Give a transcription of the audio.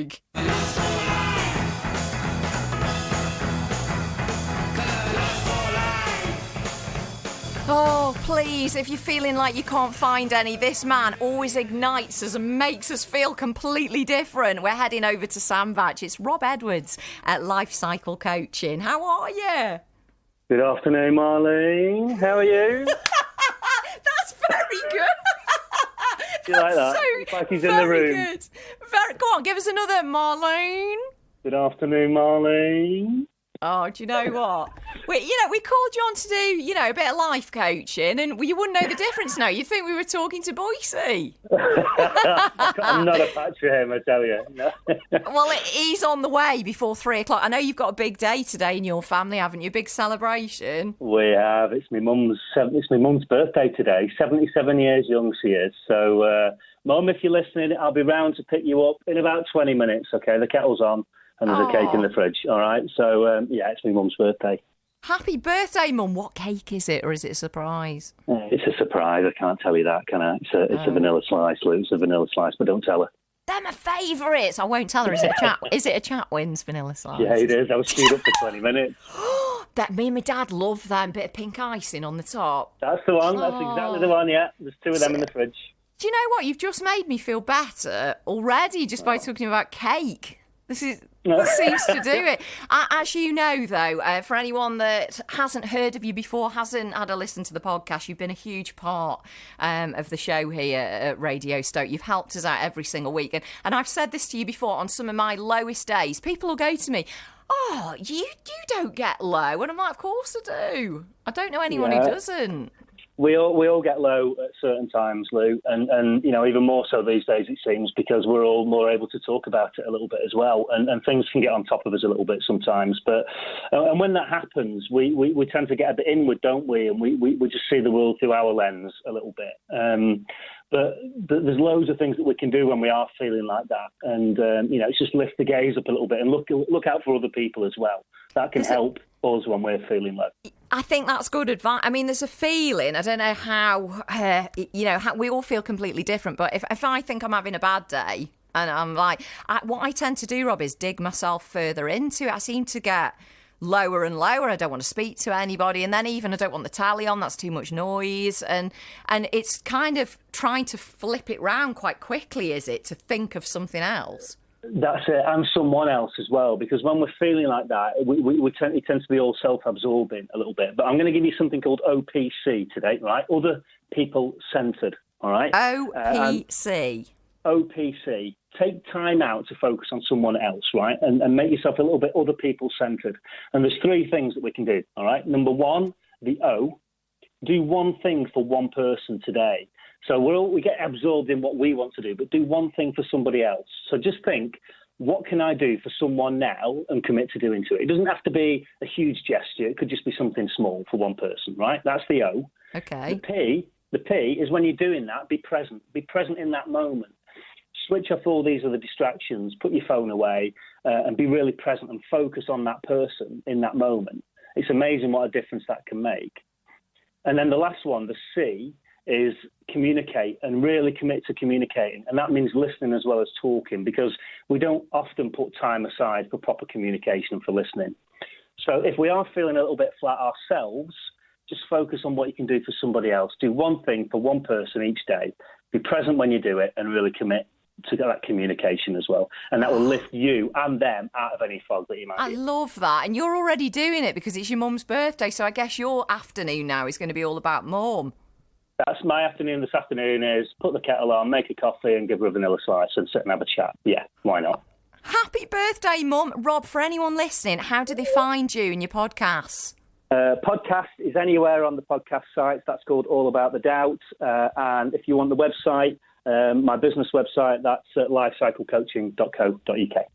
like. Oh, please, if you're feeling like you can't find any, this man always ignites us and makes us feel completely different. We're heading over to Sandbach. It's Rob Edwards at Life Cycle Coaching. How are you? Good afternoon, Marlene. How are you? That's very good. You like that? It's like he's in the room. Good. Go on, give us another, Marlene. Good afternoon, Marlene. Oh, do you know what? We called you on to do, a bit of life coaching, and you wouldn't know the difference now. You'd think we were talking to Boyee. I'm not a patch for him, I tell you. No. Well, he's on the way before 3:00. I know you've got a big day today in your family, haven't you? A big celebration. We have. It's my mum's birthday today. 77 years young she is. So, Mum, if you're listening, I'll be round to pick you up in about 20 minutes. Okay, the kettle's on. And there's a cake in the fridge, all right? So, it's my mum's birthday. Happy birthday, Mum. What cake is it, or is it a surprise? It's a surprise. I can't tell you that, can I? It's a vanilla slice, Lou. It's a vanilla slice, but don't tell her. They're my favourites. I won't tell her. Is it a Chatwins vanilla slice? Yeah, it is. I was queued up for 20 minutes. That me and my dad love them. Bit of pink icing on the top. That's the one. That's exactly the one, yeah. There's two of them in the fridge. Do you know what? You've just made me feel better already just by talking about cake. This seems to do it. As you know, though, for anyone that hasn't heard of you before, hasn't had a listen to the podcast, you've been a huge part of the show here at Radio Stoke. You've helped us out every single week. And I've said this to you before, on some of my lowest days, people will go to me, "Oh, you don't get low." And I'm like, of course I do. I don't know anyone who doesn't. We all get low at certain times, Lou, and even more so these days it seems, because we're all more able to talk about it a little bit as well, and things can get on top of us a little bit sometimes. But and when that happens, we tend to get a bit inward, don't we? And we just see the world through our lens a little bit. But there's loads of things that we can do when we are feeling like that, and it's just lift the gaze up a little bit and look out for other people as well. That can help us when we're feeling low. I think that's good advice. I mean, there's a feeling, I don't know how, how we all feel completely different, but if I think I'm having a bad day, and I'm like, what I tend to do, Rob, is dig myself further into it. I seem to get lower and lower. I don't want to speak to anybody, and then even I don't want the tally on. That's too much noise, and it's kind of trying to flip it round quite quickly, is it, to think of something else? That's it, and someone else as well, because when we're feeling like that, it tends to be all self-absorbing a little bit. But I'm going to give you something called OPC today, right? Other people-centred, all right? OPC. OPC. Take time out to focus on someone else, right? And make yourself a little bit other people-centred. And there's three things that we can do, all right? Number one, the O, do one thing for one person today. So we get absorbed in what we want to do, but do one thing for somebody else. So just think, what can I do for someone now, and commit to doing to it? It doesn't have to be a huge gesture. It could just be something small for one person, right? That's the O. Okay. The P is when you're doing that, be present. Be present in that moment. Switch off all these other distractions, put your phone away, and be really present and focus on that person in that moment. It's amazing what a difference that can make. And then the last one, the C, is communicate, and really commit to communicating. And that means listening as well as talking, because we don't often put time aside for proper communication and for listening. So if we are feeling a little bit flat ourselves, just focus on what you can do for somebody else. Do one thing for one person each day. Be present when you do it, and really commit to that communication as well. And that will lift you and them out of any fog that you might be in. I love that. And you're already doing it because it's your mum's birthday. So I guess your afternoon now is going to be all about mum. That's my afternoon this afternoon, is put the kettle on, make a coffee and give her a vanilla slice and sit and have a chat. Yeah, why not? Happy birthday, Mum. Rob, for anyone listening, how do they find you and your podcasts? Podcast is anywhere on the podcast sites. That's called All About the Doubt. And if you want the website, my business website, that's lifecyclecoaching.co.uk.